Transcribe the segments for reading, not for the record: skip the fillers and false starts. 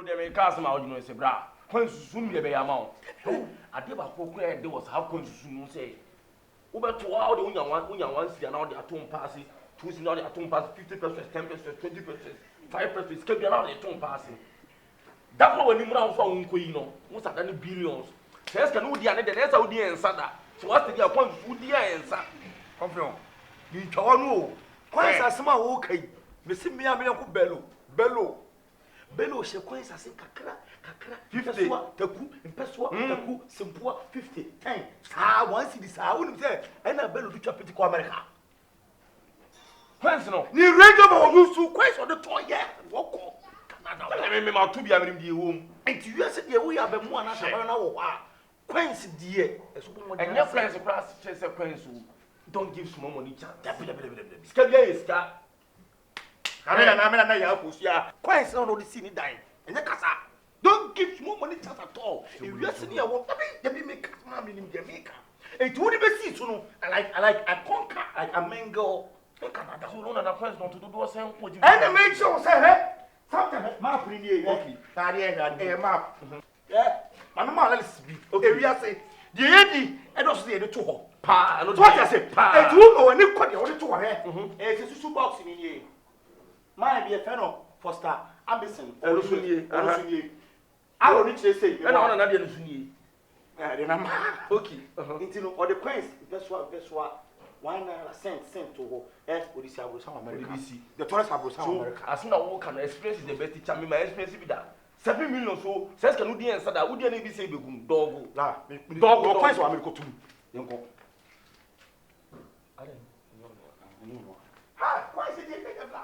no dem cars ma odino se bra. Kwan susu no be ya ma o. Ade ba ko kura de was have kwan susu no say. Wo be to how de unya one see na de atom pass. 2 see na de atom pass 50%, 10%, 20%, 5%. Ke bi na de atom pass. That one when you mura fa unko yi no. Wo sa da billions. Says can wo dia ne de na sa wo dia ensa da. So what's the kwan wo dia ensa. Confirm. You tell no. Kwan sa sema wo kai. Me si me ko bello she kwan sa sen kakra 50 taku mpeswa taku simpua 50 10 sa one city sa wonu say e na bello du twa piti ko America. Kwan no. Ni radio ma wo use kwan so de to ye wo ko Canada. Me ma to bia me die wo mu. Enti US de wo ya ba mu ana sha na wo ha. Kwan si die e so bo mo de. And your friends class chase kwan so don't give small money chance. Ska bia is ska. Na ya kusia. Kwan no de see ni dan. Enye kasa. Don't give small money chance at all. If you see ya wo, be make ma me nim Jamaica. It would be see so no. I conquer, I mingle. Canada. So no na friends don't do say ko ji. And make sure say hey. Sometimes map ni e. Okay. Carry map. Yeah. Manoma let's be. Okay, we are say the edi e do so dey to ho. Pa, I know what I say. E do no any ko dey o dey to ho he. E se susu box ni ni. My be a fan of Foster Ambition. Olusunye. I don't need to say. And I na dey Olusunye. The number. Okay. Into all the coins, that's what. Why not sent to go? Odisi Abrosan America. The tourist Abrosan America. As soon as we can experience the best teacher, me my experience be that 7 million so. Says can we answer that? We dey be say begum dog. La, dog coins wa America too. Yenko. I don't know. Ha, why is it take a la?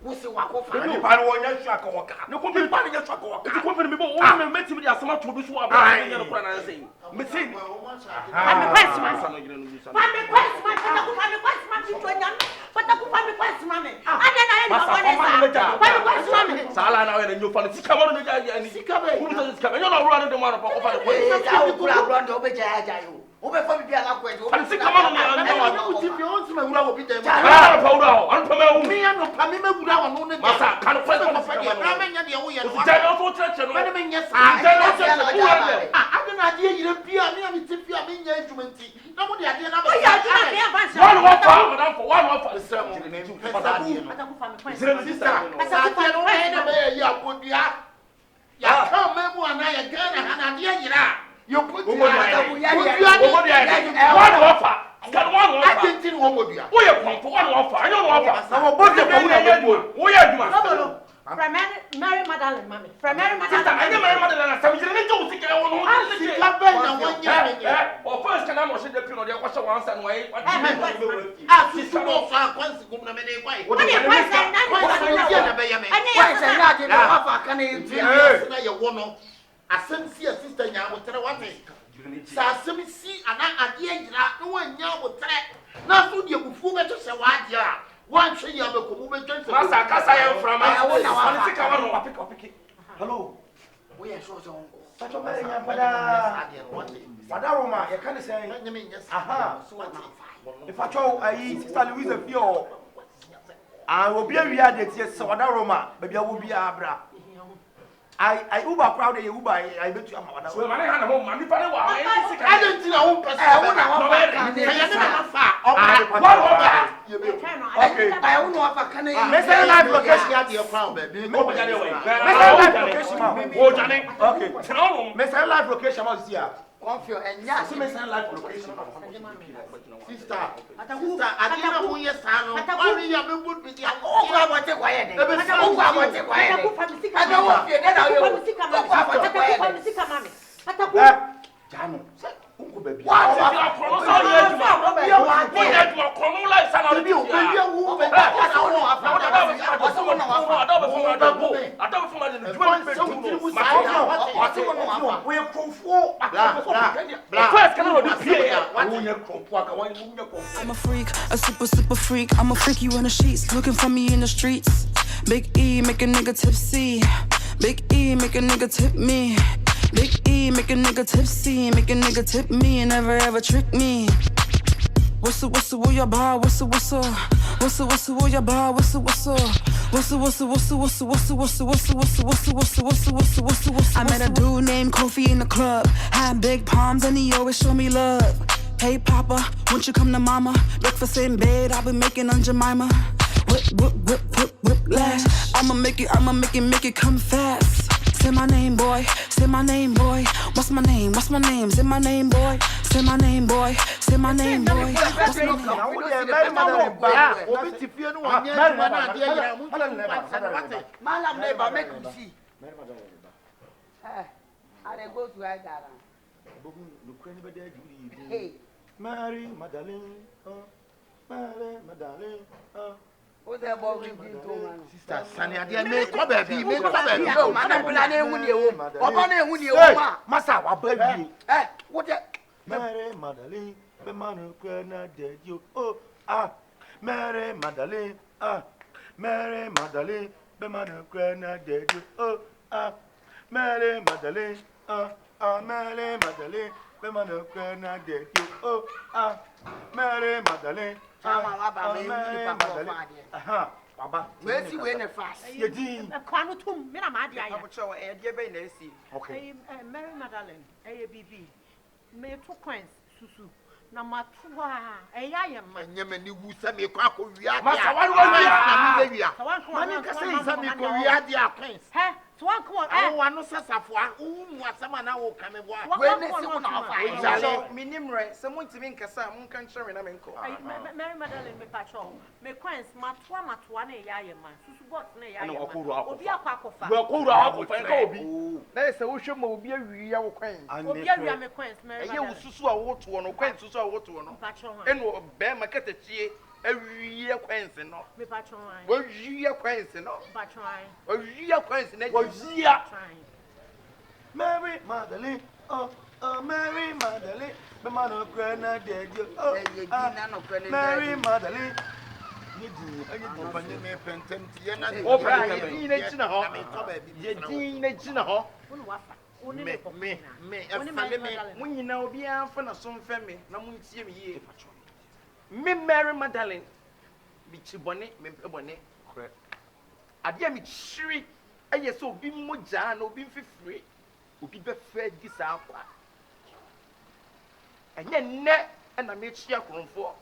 Who's wako fa ni pa wo nya sua ka woka ne ko bi pa nya sua ka woka ti ko bi bo o me meti bi asama to bi so aba nya no kura na sei me sei pa me kwesi ma sa no gire no bi sa pa me kwesi ma pa me kwesi ma bi to nya pa me kwesi ma me ade na ye no ko ne sa pa me kwesi ma me sala na we na nyo fa ni sika mo no ja ya ni sika be ku bi sa sika be nya no ru ade de mo no pa ko fa ko ja o kura bro ndo be ja ja yo o be fa bi ala ko e o fa sika mo no na wa o ti bi o ti ma wura wo bi dem ala fa wura o an pa me mi ya no pa mi me wura wo no ne masa kan fa ko fa de na me nya de wo ye no ja no so treche no me me nya sa ja no so wura ade na ade yire pia me mi ti pia me nya adwumanti na mo de ade na ba ya adwuma me aba sha one wa fa madam for one wa fa sra mo ne pesa ku fa me kwesi sra mi sister pesa ku fa no he na be ya kodua ya ka me mu ana ya gana ana ade yira yo kodua one wa fa kan one wa fa atintin wo modua wo ye konfo one wa fa anyo wa fa na wo bodi ko mu na wo wo ye adwuma From Mary Magdalene, mommy. From Mary Sister, Magdalene. I Mary Magdalene. Some you don't think I want to see that. Or first, can I watch the people? They watch once and wait. Sister, no, I can't see woman. What are you saying? Sister, now what I Sasami see and I did no one now would try. Now, food you before to say what ya. One should you have a movement. Master, because I am from I want to pick it. Hello. We are short on. But Roma, you can't say, aha, if I told Sister Louisa Fio, I will be a reality, yes, so Roma, maybe I will be Abra. I Uber crowd, Uber, I bet you am one. So, I had a home, I don't know. Okay, I don't know if I can. Mr. Live location at your crown, baby. Okay, Mr. Live location was here. And yes, Mr. Live location. Sister, I didn't know who your son or only you would be the quiet. I don't want to quiet. I don't want to Jano, Uncle Baby. What I'm a freak, a super freak. I'm a freak, you in the sheets, looking for me in the streets. Big E, make a nigga tipsy. Big E, make a nigga tip me. Big E, make a nigga tipsy, make a nigga tip me and never ever trick me. Whistle, will ya bar? Whistle, will ya bar? Whistle. I met a dude named Kofi in the club, had big palms and he always show me love. Hey Papa, won't you come to Mama? Breakfast in bed, I'll be making on Jemima. Whip, lash. I'ma make it come fast. Say my name, boy. Say my name, boy. What's my name? Say my name, boy. Say my name, boy. Say my name, boy. What's my name? Mary Magdalene. Mary Magdalene. What's that about him? Sister, Sunny, I didn't make a baby. Make a baby. No, man, I'm planning with you. Master, what baby? What that? Mary Magdalene, the man who couldn't dead you. Oh, Mary Magdalene, Mary Magdalene, the man who couldn't dead you. Oh, Mary Magdalene, Mary Magdalene, the man who couldn't dead you. Oh, Mary Magdalene. Baba, where's he when fast? You did. A quano to me, I'm at okay. Mary Magdalene, ABB. May 2 coins, Susu. Number 2, a man. Yemen, you send me a crack of Ria. So one come I want no sense of what someone now will come and walk. When they say, Minimum, someone to make a son, can share in a man. Mary Magdalene, me patrol. Me coins, Matwana, Yaman. Susu got me. I will be a quack of There is a ocean will be a real coin. And we are me coins, Mary. You will Susu what to one, coins to what to one. And will bear my cat every year coins and not. Me patrol. Well, you are coins and not. Patron. Well, you are coins and Mary Magdalene, Mary Magdalene, the man who couldn't dead you. Oh, Mary Magdalene. Me Mary Magdalene, Bichibone, Mempebone. Adia me shri, and yes, so be moja, no be free, will be fed this hour. And yet, net, and I made sheer comfort.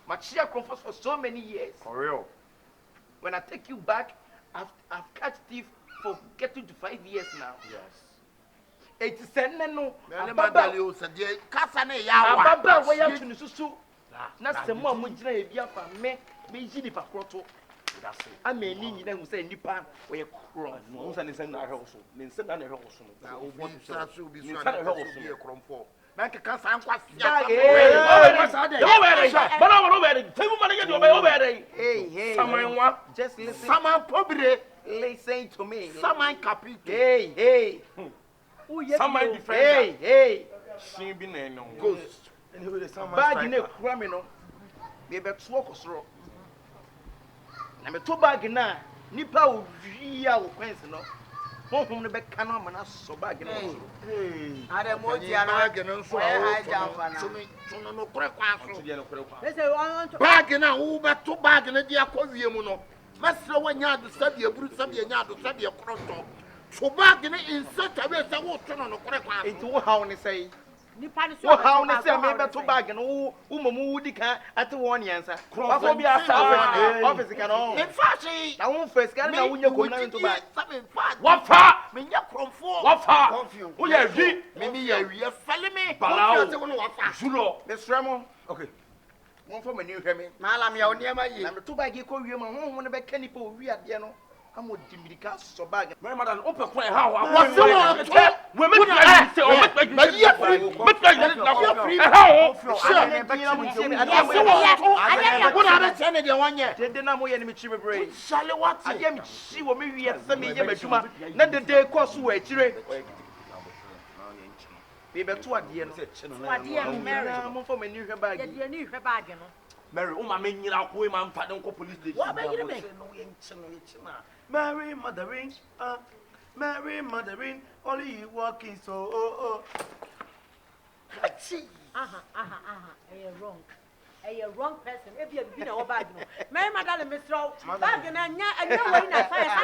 My sheer comfort for so many years. For real. When I take you back, I've catch thief for getting to 5 years now. Yes. It is a no. Madalio said, Cassane Yawa. Baba, where you to Susu? Not the more Mujra, me, Jini Pacoto. that's it. I mean, you know, say Nipa, where you cross. No, I'm saying that also. Ninsen and her also. Now, what is that? Should be Ninsen so and her also. Chrome 4. Man, can sound quite Someone just listen. Someone pobre. Listen to me. Someone capito. Hey. Someone different. Hey. She be no Ghost. Bag in a criminal. They be talk us wrong. Na me to bag na nipa o via o kwense no. Honhom ne be kana ma na so bag na. Ada mo ti ana bag no so so no kure kwa so. They say want to Bag na wo be to bag na dia kwa wie mu no. Masra wanya adu sabi eburu sabi nya adu sabi ekronto. So bag na insert away say wo to no kure kwa. Enti wo hawo ne say. nipa ni so. Wo hawo ne say me be to bag no wo momu wudi kan ate won yansa. Wa bi asa office kan no. In fact, na won first kan na wunya ko na to bag. What fa? Me nya kromfo. What fa? Who you be? Me ya wie fale me. Balao. Ko no wa fa. Zulo. Me sremo. Okay. Won for me ni hwɛ me. Malam ya oni ma yi. Na me to bag ko wie ma honhom ne be ka nipa o wi ade no. Amo dimirika so bag. My madam, open point how I What's the one? We make you say, oh, make you free. Make you free. How? What are the channel they want here? They na mo ye ni me chi me brain. Shall what? I am chi wo me wi ase me ye madwuma. Na de de course wo akire. Be be to ade no say chi no. Ade am Mary. Mo for me ni hwɛ bag. Ye de ni hwɛ bag no. Mary, o ma me nyira ko e ma mfa den ko police station. What be you me? Mary Magdalene, Mary Magdalene, only you walking so A wrong person. If you be no bag no. Mary Magdalene Miss Row. Bag na nya anya way na fire.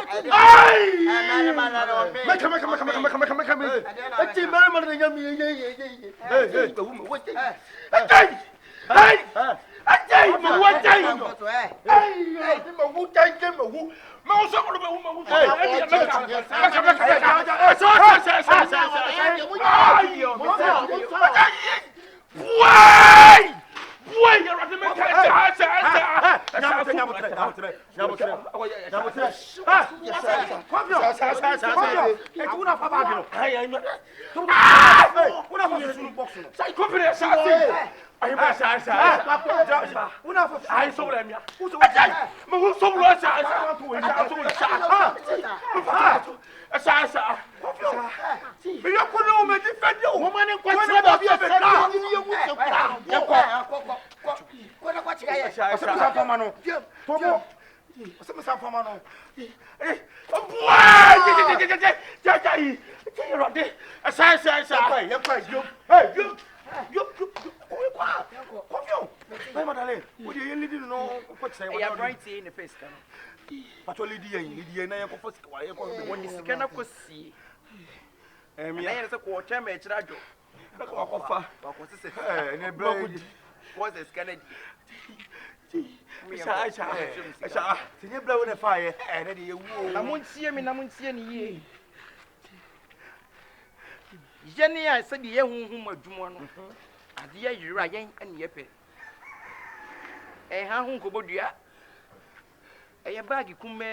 Jenny, I said, ye whom a jumon. A dear, you are young and yepe. A hahun kobodia. A bag come be.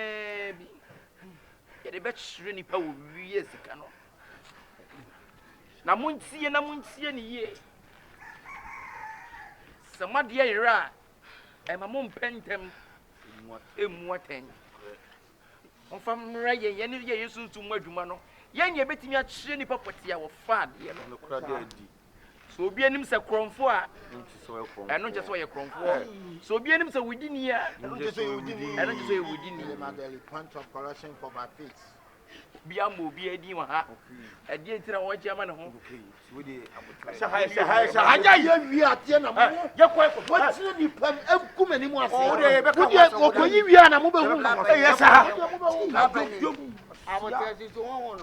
Get a batch really power years ago. Namunsi any ye. Some dear, and my mum pentem. What ten? On from Ray, any year soon to Majumano. Yan ye betting your chinny property our fad, so be an himself crom for, and not just why a crom for. So be an himself within here, and not just say within Magdalene punch of correction for my face. Be a movie, a demon, a dear to watch your man home. What's the come anymore? Oh, they are not moving. Yes, I will tell you to one.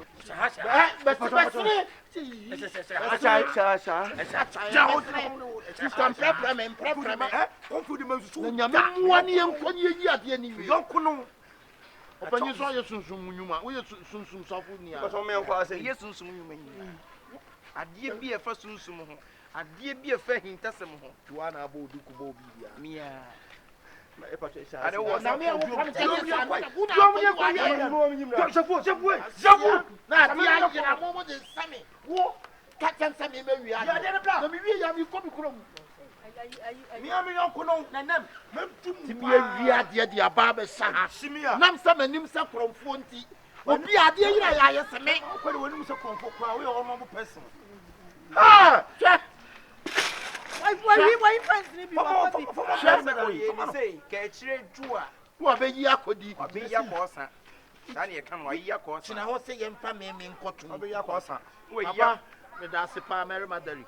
ade wo na me wo kam tell you na dia yira mo de sami wo ka tem sami me wi ya de bra na me wi ya mi ko mi kuro mu mi am yon kono nanem mem ti mi wi ade de aba be sa ha nam sa manim sa kromfo nti obi ade yira ya ye sami ko de woni mu se konfo kwa we all person ah why friends ni bi wa bi share me ko ye ni say ka chire ju a wo be yi akodi be ya ko sa sa ne ka no yi ya ko sa tina ho se ye mfa me nkoto obe ya kwa sa wo Papa, ya me da se pa Mary Magdalene.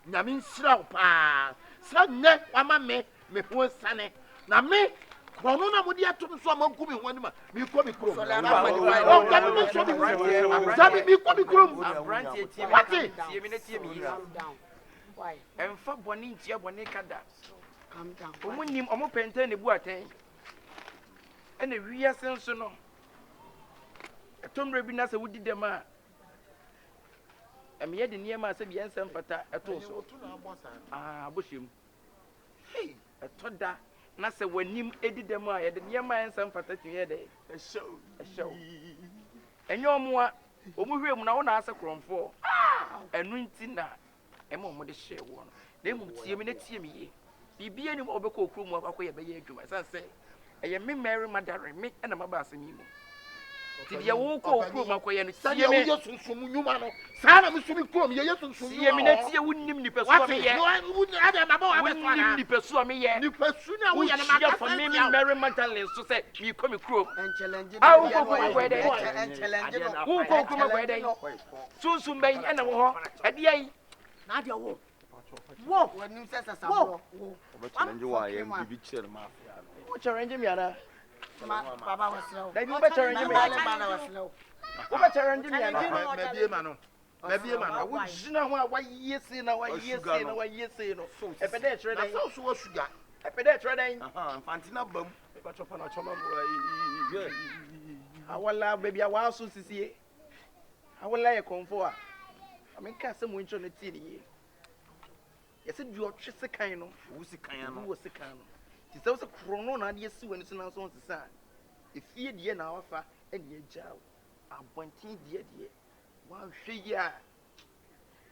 Nyame nsira wo pa. Sa ne wama me ho sane. Na me krono na mudi atom so amanku me ho anima. Me ko me krom. O ka me so me ho. Za me ko me krom. brand ye tie me na tie me why emfa boni ntia boni kada calm down omo nim omo pente ne bu aten ene wiase nso no etomre bi na se wudi dem a emye de niema se bi ensem fata eto so abohiem hey etoda na se wanim edi dem a ye de niema ensem fata tue de show enyo omo a omo hwem na wo na ase kromfo enu nti na ema omo de hye wo no na emu tie me na tie me ye bibia ni obekọ okru mu akọ ye be ye adwuma san se eye me Mary Magdalene me na maba asem yi mu ti bia wo ko okru mu akọ ye no tie me ye sunsum nyuma no sa na me sumi krom ye sunsum tie me na tie wonnim nipa so me ye ade maba wa be so wonnim nipa so me ye nipa su na wo ye na maka for me Mary Magdalene so say me ko me krom and challenge ah wo ko ko de and challenge no wo ko ko de sunsum ben na wo ho ade ai na dia wo Wanim sasa sabro. challenge wa ye bibi chire ma wo challenge me ana Baba waslo. dai wo be challenge me Baba waslo. wo be challenge me ana me bie ma no wo jina ho a wa yesi na wa yesi na wa yesi no e be dey chere na dai so so wa sugar e be dey chere dai fantina bam ba chopa na choma mo awala baby awa so sisie awala ye konfo a amenka se mo ncho na ti ni yesi du otwe sekan no wusi kan no wo sekan no ti se wo se krono na de si wani so na so sesa efie de na wafa e de agyaw abontin de wa hwe ya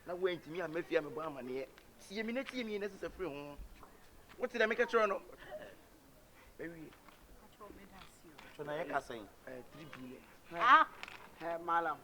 na wentimi a mafia me bo amane tie mi na sesa free ho wo ti da me ka choro no ewie so na ye kasan 3 billion ah Hey malam.